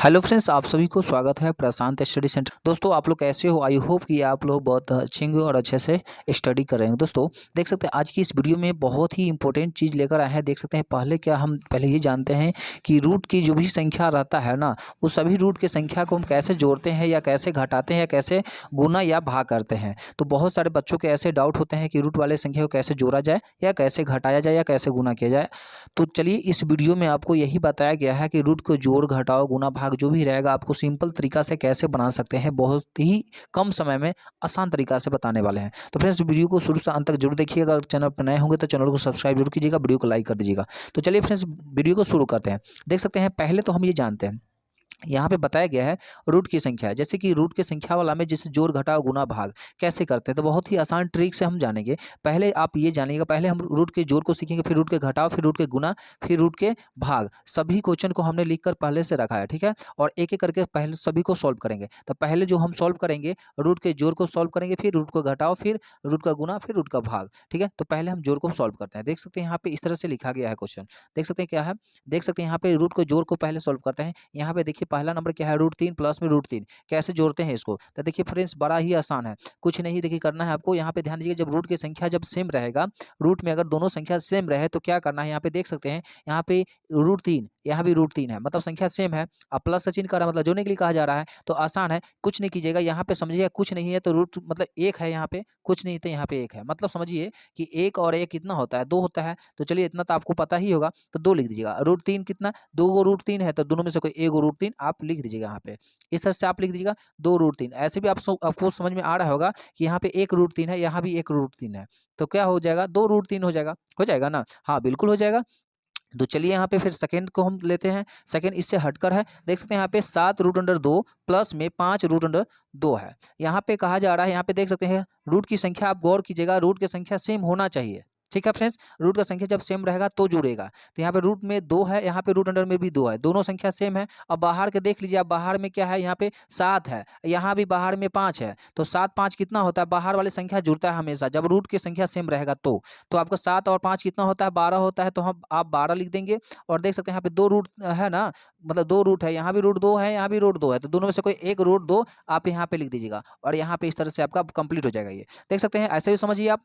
Hello friends, आप सभी को स्वागत है प्रशांत स्टडी सेंटर। दोस्तों, आप लोग कैसे हो? आई होप कि आप लोग बहुत अच्छे होंगे और अच्छे से स्टडी कर रहे हैं। दोस्तों, देख सकते हैं आज की इस वीडियो में बहुत ही इंपॉर्टेंट चीज़ लेकर आए हैं। देख सकते हैं पहले ये जानते हैं कि रूट की जो भी संख्या रहता है ना, उस सभी रूट की संख्या को हम कैसे जोड़ते हैं या कैसे घटाते हैं या कैसे गुना या भाग करते हैं। तो बहुत सारे बच्चों के ऐसे डाउट होते हैं कि रूट वाले संख्या को कैसे जोड़ा जाए या कैसे घटाया जाए या कैसे गुना किया जाए। तो चलिए, इस वीडियो में आपको यही बताया गया है कि रूट को जोड़ घटाओ गुना भाग जो भी रहेगा आपको सिंपल तरीका से कैसे बना सकते हैं, बहुत ही कम समय में आसान तरीका से बताने वाले हैं। तो फ्रेंड्स, वीडियो को शुरू से अंत तक जरूर देखिएगा। अगर चैनल पर नए होंगे तो चैनल को सब्सक्राइब जरूर कीजिएगा, वीडियो को लाइक कर दीजिएगा। तो चलिए फ्रेंड्स, वीडियो को शुरू करते हैं। देख सकते हैं, पहले तो हम ये जानते हैं, यहाँ पे बताया गया है रूट की संख्या। जैसे कि रूट की संख्या वाला में जैसे जोड़ घटाव गुना भाग कैसे करते हैं, तो बहुत ही आसान ट्रिक से हम जानेंगे। पहले आप ये जानिएगा, पहले हम रूट के जोड़ को सीखेंगे, फिर रूट के घटाव, फिर रूट के गुना, फिर रूट के भाग। सभी क्वेश्चन को हमने लिख कर पहले से रखा है, ठीक है। और एक एक करके पहले सभी को सॉल्व करेंगे। तो पहले जो हम सॉल्व करेंगे, रूट के जोड़ को सॉल्व करेंगे, फिर रूट को घटाव, फिर रूट का गुना, फिर रूट का भाग, ठीक है। तो पहले हम जोड़ को सॉल्व करते हैं। देख सकते हैं यहाँ पे इस तरह से लिखा गया है क्वेश्चन। देख सकते हैं क्या है, देख सकते हैं यहाँ पे रूट को जोड़ को पहले सॉल्व करते हैं। यहाँ पे देखिए पहला नंबर क्या है, √3 प्लस में √3 कैसे जोड़ते हैं इसको। तो देखिए फ्रेंड्स, बड़ा ही आसान है, कुछ नहीं देखिए करना है आपको। यहाँ पे ध्यान दीजिए, जब रूट की संख्या जब सेम रहेगा, रूट में अगर दोनों संख्या सेम रहे तो क्या करना है। यहाँ पे देख सकते हैं, यहाँ पे √3, यहाँ भी √3 है, मतलब संख्या सेम है। अब प्लस का चिन्ह कर रहा है, मतलब जोड़ने के लिए कहा जा रहा है। तो आसान है, कुछ नहीं कीजिएगा। यहाँ पे समझिएगा कुछ नहीं है तो रूट मतलब 1 है, यहाँ पे कुछ नहीं तो यहाँ पे 1 है। मतलब समझिए कि 1 और 1 कितना होता है, 2 होता है। तो चलिए इतना तो आपको पता ही होगा, तो 2 लिख दीजिएगा। √3 कितना, 2 गो √3 है, तो दोनों में से कोई एक √3 आप लिख दीजिएगा। यहाँ पे इस तरह से आप लिख दीजिएगा 2 √3। ऐसे भी आपको समझ में आ रहा होगा कि यहाँ पे 1 √3 है, यहाँ भी 1 √3 है। तो क्या हो जाएगा, 2 √3 हो जाएगा ना। हाँ, बिल्कुल हो जाएगा। तो चलिए यहाँ पे फिर सेकंड को हम लेते हैं। सेकंड इससे हटकर है। देख सकते हैं यहाँ पे 7√2 प्लस में 5√2 है। यहाँ पे कहा जा रहा है, यहाँ पे देख सकते हैं रूट की संख्या, आप गौर कीजिएगा, रूट की संख्या सेम होना चाहिए, ठीक है फ्रेंड्स। रूट का संख्या जब सेम रहेगा तो जुड़ेगा। तो यहाँ पे रूट में 2 है, यहाँ पे रूट अंडर में भी 2 है, दोनों संख्या सेम है। अब बाहर के देख लीजिए, अब बाहर में क्या है, यहाँ पे 7 है, यहाँ भी बाहर में 5 है। तो 7 5 कितना होता है, बाहर वाली संख्या जुड़ता है हमेशा जब रूट की संख्या सेम रहेगा। तो आपका 7 और 5 कितना होता है, 12 होता है। तो हम आप 12 लिख देंगे। और देख सकते हैं यहाँ पे 2 रूट है ना, मतलब 2 रूट है, यहाँ भी √2 है, यहाँ भी √2 है। तो दोनों में से कोई एक √2 आप यहाँ पे लिख दीजिएगा और यहाँ पे इस तरह से आपका कंप्लीट हो जाएगा। ये देख सकते हैं, ऐसे भी समझिए आप।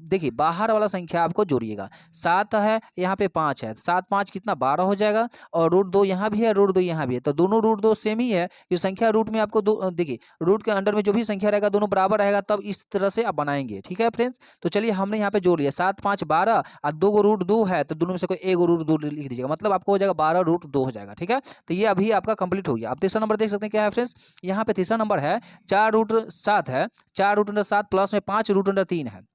देखिए बाहर वाला संख्या आपको जोड़िएगा। 7 है, यहाँ पे 5 है, 7 5 कितना, 12 हो जाएगा। और √2 यहाँ भी है, √2 यहाँ भी है, तो दोनों √2 सेम ही है। ये संख्या रूट में आपको देखिए रूट के अंडर में जो भी संख्या रहेगा दोनों बराबर रहेगा, तब इस तरह से आप बनाएंगे, ठीक है फ्रेंड्स। तो चलिए हमने यहाँ पे जोड़ लिया 7 5 12 और 2 को √2 है, तो दोनों में से कोई एक √2 लिख दीजिएगा, मतलब आपको हो जाएगा 12 √2 हो जाएगा, ठीक है। तो ये अभी आपका कंप्लीट हो गया। अब तीसरा नंबर देख सकते हैं क्या है फ्रेंड्स, यहाँ पे तीसरा नंबर है 4√7 है, 4√7 प्लस में 5√3 है।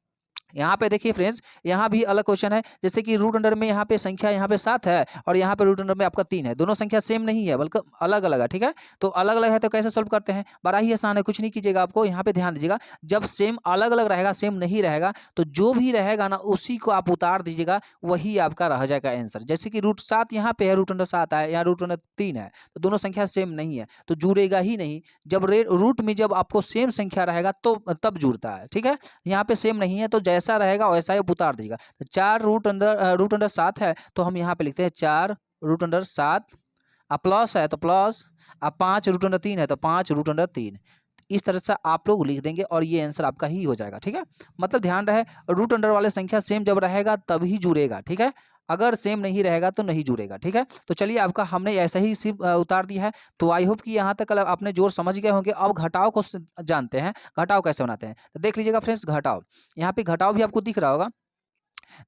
यहाँ पे देखिए फ्रेंड्स, यहाँ भी अलग क्वेश्चन है। जैसे कि रूट अंडर में यहाँ पे संख्या यहाँ पे 7 है और यहाँ पे रूट अंडर में आपका 3 है, दोनों संख्या सेम नहीं है बल्कि अलग अलग है, ठीक है। तो अलग अलग है तो कैसे सोल्व करते हैं, बड़ा ही आसान है, कुछ नहीं कीजिएगा आपको। यहाँ पे ध्यान दीजिएगा, जब सेम अलग अलग रहेगा, सेम नहीं रहेगा, तो जो भी रहेगा ना उसी को आप उतार दीजिएगा, वही आपका रह जाएगा आंसर। जैसे कि √7 यहाँ पे है, रूट अंडर 7 है, यहाँ रूट अंडर 3 है, तो दोनों संख्या सेम नहीं है तो जुड़ेगा ही नहीं। जब रूट में जब आपको सेम संख्या रहेगा तो तब जुड़ता है, ठीक है। यहाँ पे सेम नहीं है तो जैसा रहेगा वैसा ही उतार दीजिएगा। तो 4 रूट अंडर 7 है, तो हम यहाँ पे लिखते हैं 4 √7, प्लस है तो प्लस, 5 रूट अंडर 3 है तो 5 √3। इस तरह से आप लोग लिख देंगे और ये आंसर आपका ही हो जाएगा, ठीक है। मतलब ध्यान रहे, रूट अंडर वाले संख्या सेम जब रहेगा तभी जुड़ेगा, ठीक है। अगर सेम नहीं रहेगा तो नहीं जुड़ेगा, ठीक है। तो चलिए आपका हमने ऐसा ही सिर्फ उतार दिया है। तो आई होप कि यहाँ तक आपने जोर समझ गए होंगे। अब घटाव को जानते हैं, घटाव कैसे बनाते हैं। तो देख लीजिएगा फ्रेंड्स, घटाव, यहाँ पे घटाव भी आपको दिख रहा होगा।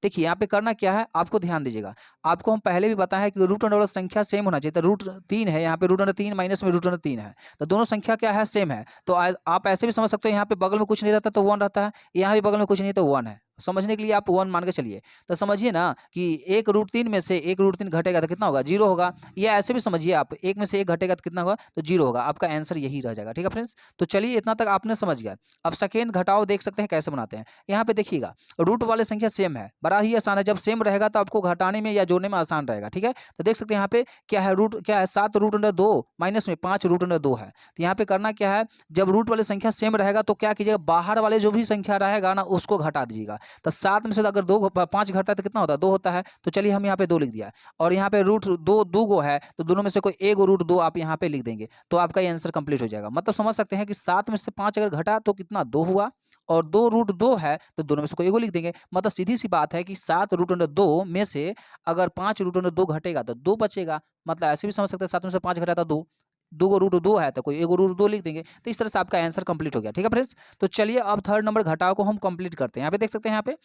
देखिए यहाँ पे करना क्या है, आपको ध्यान दीजिएगा। आपको हम पहले भी बताया है कि रूट अंडर वाला संख्या सेम होना चाहिए। तो √3 है, यहाँ पे √3 माइनस में √3 है, तो दोनों संख्या क्या है, सेम है। तो आप ऐसे भी समझ सकते हो, यहाँ पे बगल में कुछ नहीं रहता तो 1 रहता है, यहाँ भी बगल में कुछ नहीं तो 1 है। समझने के लिए आप 1 मान के चलिए। तो समझिए ना कि एक √3 में से एक √3 घटेगा तो कितना होगा, 0 होगा। या ऐसे भी समझिए आप, एक में से एक घटेगा तो कितना होगा, तो 0 होगा। आपका आंसर यही रह जाएगा, ठीक है फ्रेंड्स। तो चलिए इतना तक आपने समझ गया। अब सेकेंड घटाव देख सकते हैं कैसे बनाते हैं। यहाँ पे देखिएगा, रूट वाले संख्या सेम है, बड़ा ही आसान है। जब सेम रहेगा तो आपको घटाने में या जोड़ने में आसान रहेगा, ठीक है। तो देख सकते हैं यहाँ पे क्या है, क्या है, 7 √2 माइनस में 5 √2 है। तो यहाँ पे करना क्या है, जब रूट वाले संख्या सेम रहेगा तो क्या कीजिएगा, बाहर वाले जो भी संख्या रहेगा ना उसको घटा दीजिएगा। तो 7 में से अगर 5 घटता है तो कितना होता है, 2 होता है। तो चलिए हम यहाँ पे 2 लिख दिया और यहाँ पे रूट 2 गो है तो दोनों में से कोई एक रूट 2 आप यहाँ पे लिख देंगे तो आपका ये आंसर कंप्लीट हो जाएगा। मतलब समझ सकते हैं कि 7 में से 5 अगर घटा तो कितना 2 हुआ और 2 रूट 2 है तो दोनों में से कोई एगो लिख देंगे। मतलब सीधी सी बात है कि 7 रूट अंडर 2 में से अगर 5 रूट अंडर 2 घटेगा तो 2 बचेगा। मतलब ऐसे भी समझ सकते हैं 7 में से 5 घटाता 2, 2 को रूट 2 है तो कोई एगो रूट 2 लिख देंगे। तो इस तरह से आपका आंसर कंप्लीट हो गया। ठीक है फ्रेंड्स, तो चलिए अब थर्ड नंबर घटाव को हम कंप्लीट करते हैं। यहाँ पे देख सकते हैं, यहाँ पे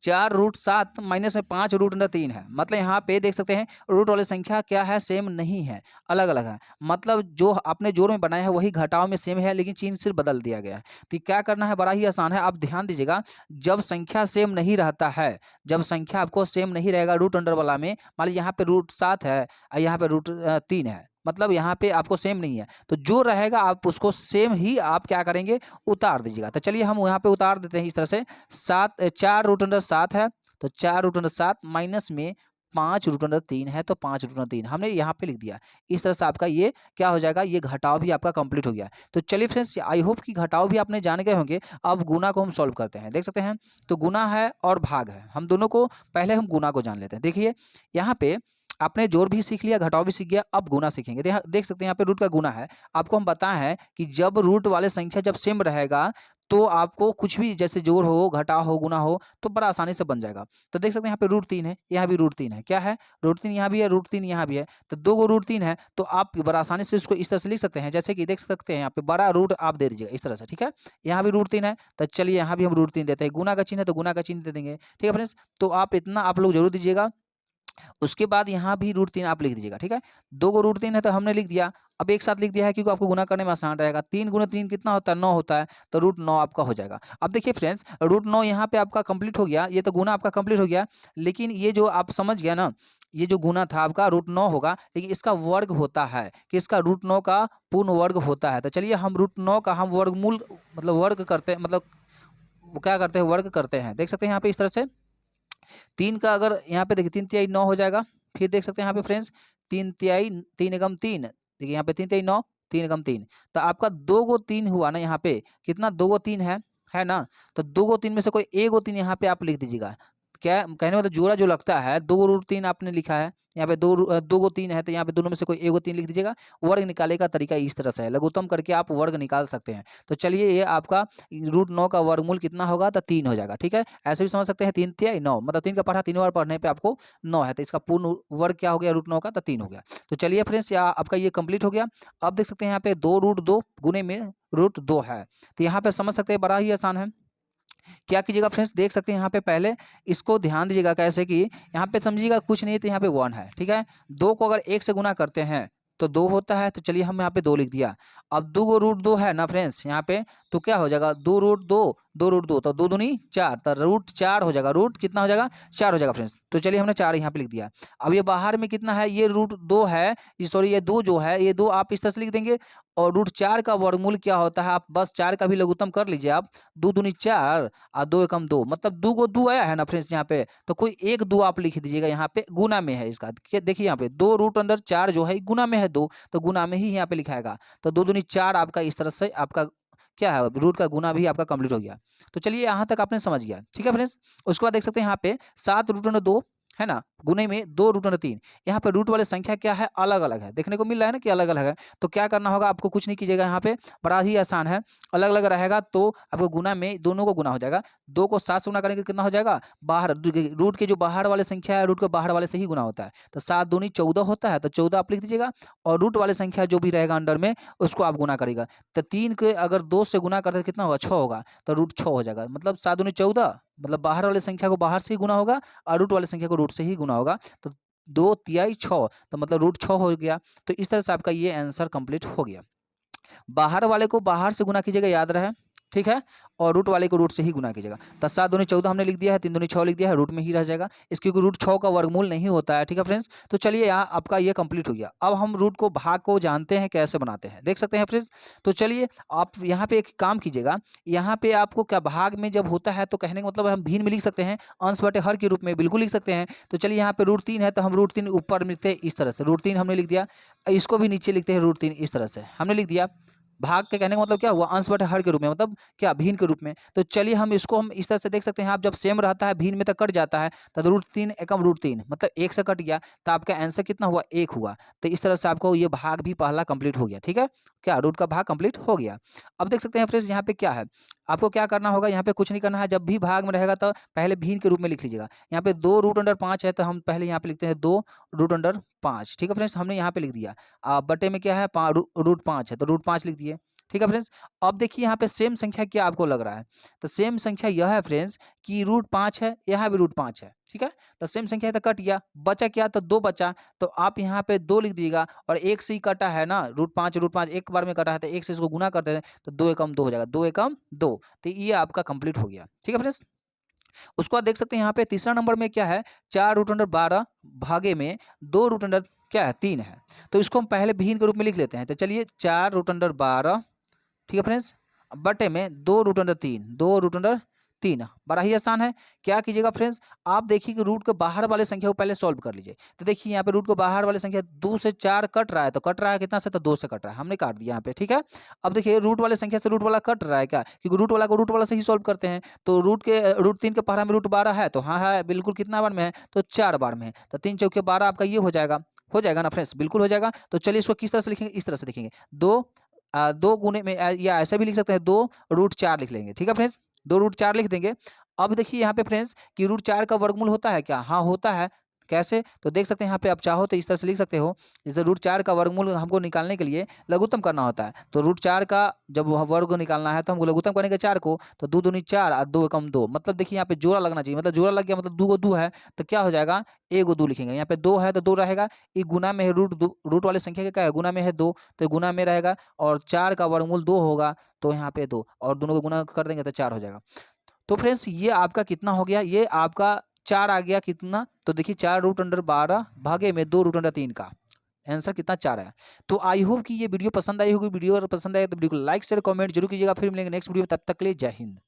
4 रूट 7 माइनस में 5 रूट अंडर 3 है। मतलब यहाँ पे देख सकते हैं रूट वाली संख्या क्या है, सेम नहीं है, अलग अलग है। मतलब जो आपने जोड़ में बनाया है वही घटाव में सेम है, लेकिन चिन्ह सिर्फ बदल दिया गया है। तो क्या करना है, बड़ा ही आसान है। आप ध्यान दीजिएगा, जब संख्या सेम नहीं रहता है, जब संख्या आपको सेम नहीं रहेगा रूट अंडर वाला में, मान लीजिए यहाँ पे रूट 7 है और यहाँ पे रूट 3 है, मतलब यहाँ पे आपको सेम नहीं है, तो जो रहेगा आप उसको सेम ही आप क्या करेंगे, उतार दीजिएगा। तो चलिए हम यहाँ पे उतार देते हैं इस तरह से। 4 रूट अंडर 7 है तो 4 रूट अंडर 7 माइनस में 5 रूट अंडर 3 है तो 5 रूट अंडर 3 हमने यहाँ पे लिख दिया। इस तरह से आपका ये क्या हो जाएगा, ये घटाव भी आपका कंप्लीट हो गया। तो चलिए फ्रेंड्स, आई होप कि घटाव भी आपने जान गए होंगे। अब गुना को हम सॉल्व करते हैं। देख सकते हैं, तो गुना है और भाग है, हम दोनों को पहले हम गुना को जान लेते हैं। देखिए यहाँ पे आपने जोड़ भी सीख लिया, घटाव भी सीख गया, अब गुना सीखेंगे। देख सकते हैं यहाँ पे रूट का गुना है। आपको हम बताए हैं कि जब रूट वाले संख्या जब सेम रहेगा तो आपको कुछ भी जैसे जोड़ हो, घटाव हो, गुना हो तो बड़ा आसानी से बन जाएगा। तो देख सकते हैं यहाँ पे रूट 3 है, यहाँ भी रूट 3 है। क्या है, रूट 3 यहाँ भी है, रूट 3 यहाँ भी है, तो 2 को रूट 3 है तो आप बड़ा आसानी से इसको इस तरह से लिख सकते हैं। जैसे कि देख सकते हैं यहाँ पे बड़ा रूट आप दे दीजिएगा इस तरह से। ठीक है, यहाँ भी रूट 3 है तो चलिए यहाँ भी हम रूट 3 देते हैं। गुना का चिन्ह है तो गुना का चिन्ह दे देंगे। ठीक है फ्रेंड्स, तो आप इतना आप लोग जरूर दीजिएगा। उसके बाद यहाँ भी रूट 3 आप लिख दीजिएगा। ठीक है, 2 को रूट 3 है तो हमने लिख दिया। अब एक साथ लिख दिया है क्योंकि आपको गुना करने में आसान रहेगा। 3 गुना 3 कितना होता है, 9 होता है, तो रूट 9 आपका हो जाएगा। अब देखिए फ्रेंड्स, रूट 9 यहाँ पे आपका कंप्लीट हो गया, ये तो गुना आपका कंप्लीट हो गया। लेकिन ये जो आप समझ गया ना, ये जो गुना था आपका रूट 9 होगा, लेकिन इसका वर्ग होता है कि इसका रूट 9 का पूर्ण वर्ग होता है। तो चलिए हम रूट 9 का हम वर्गमूल मतलब वर्ग करते हैं, मतलब वो क्या करते हैं, वर्ग करते हैं। देख सकते हैं यहाँ पे इस तरह से 3 का अगर यहाँ पे देखिए 3 तिहाई 9 हो जाएगा। फिर देख सकते हैं यहाँ पे फ्रेंड्स 3 तिहाई 3 एकम 3, देखिए यहाँ पे 3 तिहाई 9, 3 एकम 3, तो आपका 2 गो 3 हुआ ना यहाँ पे, कितना 2 गो 3 है ना, तो 2 गो 3 में से कोई एक गो 3 यहाँ पे आप लिख दीजिएगा। क्या कहने का मतलब जोड़ा जो लगता है, 2 रूट 3 आपने लिखा है, यहाँ पे 2 गो 3 है तो यहाँ पे दोनों में से कोई एक गो 3 लिख दीजिएगा। वर्ग निकाले का तरीका इस तरह से है, लघुत्तम करके आप वर्ग निकाल सकते हैं। तो चलिए ये आपका रूट 9 का वर्गमूल कितना होगा, तो 3 हो जाएगा। ठीक है, ऐसे भी समझ सकते हैं 3 तिहाई 9, मतलब 3 का पढ़ा 3 बार पढ़ने पे आपको 9 है, तो इसका पूर्ण वर्ग क्या हो गया रूट 9 का, तो 3 हो गया। तो चलिए फ्रेंड्स, आपका ये कंप्लीट हो गया। अब देख सकते हैं यहाँ पे 2 रूट 2 गुने में रूट 2 है, तो यहाँ पे समझ सकते हैं बड़ा ही आसान है। क्या कीजिएगा फ्रेंड्स, देख सकते हैं यहाँ पे पहले इसको ध्यान दीजिएगा कैसे कि यहाँ पे समझिएगा कुछ नहीं तो यहाँ पे 1 है। ठीक है, 2 को अगर 1 से गुना करते हैं तो 2 होता है, तो चलिए हम यहाँ पे 2 लिख दिया। अब 2 को रूट 2 है ना फ्रेंड्स यहाँ पे, तो क्या हो जाएगा 2 रूट 2, 2 रूट 2 तो 2 दूनी 4, तो रूट 4 हो जाएगा, रूट कितना हो जाएगा 4 हो जाएगा फ्रेंड्स। तो चलिए हमने 4 यहाँ पे लिख दिया। अब ये बाहर में कितना है, ये रूट 2 है, सॉरी ये 2 जो है, ये 2 आप इस तरह से लिख देंगे। और रूट 4 का वर्गमूल क्या होता है, आप बस 4 का भी लघुत्तम कर लीजिए आप, 2 दूनी 4 और 2 एकम 2, मतलब 2 को 2 आया है ना फ्रेंड्स यहाँ पे, तो कोई एक 2 आप लिख दीजिएगा, यहाँ पे गुना में है इसका। देखिए यहाँ पे 2 रूट अंदर 4 जो है गुना में है 2, तो गुना में ही यहाँ पे लिखाएगा। तो 2 दूनी 4 आपका इस तरह से आपका क्या है, रूट का गुना भी आपका कंप्लीट हो गया। तो चलिए यहाँ तक आपने समझ गया। ठीक है फ्रेंड्स, उसके बाद देख सकते हैं यहाँ पे 7 रूट अंडर 2 है ना, गुने में 2 रूट अंडर 3, यहाँ पे रूट वाले संख्या क्या है, अलग अलग है, देखने को मिल रहा है ना कि अलग अलग है। तो क्या करना होगा, आपको कुछ नहीं कीजिएगा, यहाँ पे बड़ा ही आसान है। अलग अलग रहेगा तो आपको गुना में दोनों को गुना हो जाएगा। 2 को 7 से गुना करेंगे कितना हो जाएगा, बाहर रूट के जो बाहर वाले संख्या है रूट के बाहर वाले से ही गुना होता है, तो 7 दूनी 14 होता है, तो 14 आप लिख दीजिएगा। और रूट वाले संख्या जो भी रहेगा अंडर में उसको आप गुना करेगा। तो 3 के अगर 2 से गुना करते कितना होगा, 6 होगा, तो रूट 6 हो जाएगा। मतलब 7 दूनी 14, मतलब बाहर वाले संख्या को बाहर से ही गुना होगा और रूट वाले संख्या को रूट से ही गुना होगा, तो 2 तिहाई 6, तो मतलब रूट 6 हो गया। तो इस तरह से आपका ये आंसर कंप्लीट हो गया। बाहर वाले को बाहर से गुना कीजिएगा, याद रहे, ठीक है, और रूट वाले को रूट से ही गुना कीजिएगा। तो 7 दूनी 14 हमने लिख दिया है, 3 दूनी 6 लिख दिया है, रूट में ही रह जाएगा, इसकी रूट 6 का वर्गमूल नहीं होता है। ठीक है फ्रेंड्स, तो चलिए यहाँ आपका ये कंप्लीट हो गया। अब हम रूट को भाग को जानते हैं कैसे बनाते हैं, देख सकते हैं फ्रेंड्स। तो चलिए आप यहाँ पे एक काम कीजिएगा, यहाँ पे आपको क्या भाग में जब होता है तो कहने का मतलब हम भिन्न में लिख सकते हैं, अंश बटे हर के रूप में बिल्कुल लिख सकते हैं। तो चलिए यहाँ पे रूट 3 है तो हम रूट 3 ऊपर लिखते हैं इस तरह से, रूट 3 हमने लिख दिया, इसको भी नीचे लिखते हैं रूट 3 इस तरह से हमने लिख दिया। भाग के कहने का मतलब क्या हुआ, अंश बटे हर के रूप में, मतलब क्या, भिन्न के रूप में। तो चलिए हम इसको हम इस तरह से देख सकते हैं, आप जब सेम रहता है भिन्न में तो कट जाता है, तो √3 एकम √3 मतलब 1 से कट गया, तो आपका आंसर कितना हुआ, 1 हुआ। तो इस तरह से आपको ये भाग भी पहला कंप्लीट हो गया, ठीक है, क्या रूट का भाग कंप्लीट हो गया। अब देख सकते हैं फ्रेंड्स यहाँ पे क्या है, आपको क्या करना होगा, यहाँ पे कुछ नहीं करना है, जब भी भाग में रहेगा तो पहले भिन्न के रूप में लिख लीजिएगा। यहाँ पे 2√5 है, तो हम पहले यहाँ पे लिखते हैं 2√5, ठीक है फ्रेंड्स, हमने यहाँ पे लिख दिया। बटे में क्या है, √5 है, तो √5 लिख दिए, ठीक है फ्रेंड्स। अब देखिए यहाँ पे सेम संख्या क्या आपको लग रहा है, तो सेम संख्या यह है फ्रेंड्स कि √5 है, यहाँ भी √5 है, ठीक है। तो सेम संख्या है तो कट गया, बचा क्या, तो 2 बचा, तो आप यहाँ पे 2 लिख दीजिएगा, और 1 से ही कटा है ना, √5 एक बार में कटा है, तो 1 से इसको गुना कर देते हैं, तो 2 एकम 2 हो जाएगा, 2 एकम 2, तो ये आपका कंप्लीट हो गया, ठीक है फ्रेंड्स। उसको बाद देख सकते हैं यहाँ पे तीसरा नंबर में क्या है, 4√12 भागे में 2√, क्या है, 3 है। तो इसको हम पहले भिन्न के रूप में लिख लेते हैं, तो चलिए 4√12, ठीक है फ्रेंड्स, बटे में 2√3 बड़ा ही आसान है। क्या कीजिएगा फ्रेंड्स, आप देखिए कि रूट के बाहर वाले संख्या को पहले सॉल्व कर लीजिए। तो देखिए यहाँ पे रूट के बाहर वाले संख्या 2 से 4 कट रहा है, तो कट रहा है कितना से, तो 2 से कट रहा है, हमने काट दिया यहाँ पे, ठीक है। अब देखिए रूट वाले संख्या से रूट वाला कट रहा है क्या, क्योंकि रूट वाला को रूट वाला से ही सॉल्व करते हैं। तो √3 के पहाड़ा में √12 है, तो हाँ है बिल्कुल, कितना बार में है, तो 4 बार में है, तो 3 चौके 12 आपका ये हो जाएगा ना फ्रेंड्स, बिल्कुल हो जाएगा। तो चलिए इसको किस तरह से लिखेंगे, इस तरह से लिखेंगे, 2 गुने में, या ऐसा भी लिख सकते हैं, 2√4 लिख लेंगे, ठीक है फ्रेंड्स, 2√4 लिख देंगे। अब देखिए यहाँ पे फ्रेंड्स कि √4 का वर्गमूल होता है क्या, हाँ होता है। कैसे, तो देख सकते हैं यहाँ पे, आप चाहो तो इस तरह से लिख सकते हो, जैसे √4 का वर्गमूल हमको निकालने के लिए लघुत्तम करना होता है, तो √4 का जब वर्ग निकालना है तो हमको लघुत्तम करेंगे 4 को, तो 2 दूनी 4 और 2 एकम 2, मतलब देखिए यहाँ पे जोड़ा लगना चाहिए, मतलब जोड़ा लग गया, मतलब 2 को 2 है, तो क्या हो जाएगा, 1 को 2 लिखेंगे, यहाँ पे 2 है तो 2 रहेगा, ये गुना में है, रूट वाले संख्या का क्या है, गुना में है 2, तो गुना में रहेगा, और 4 का वर्गमूल 2 होगा, तो यहाँ पे 2, और दोनों को गुना कर देंगे तो 4 हो जाएगा। तो फ्रेंड्स ये आपका कितना हो गया, ये आपका 4 आ गया, कितना, तो देखिए 4√12 भागे में 2√3 का आंसर कितना, 4 है। तो आई होप कि ये वीडियो पसंद आई होगी, वीडियो अगर पसंद आए तो वीडियो को लाइक शेयर कमेंट जरूर कीजिएगा। फिर मिलेंगे नेक्स्ट वीडियो में, तब तक के लिए जय हिंद।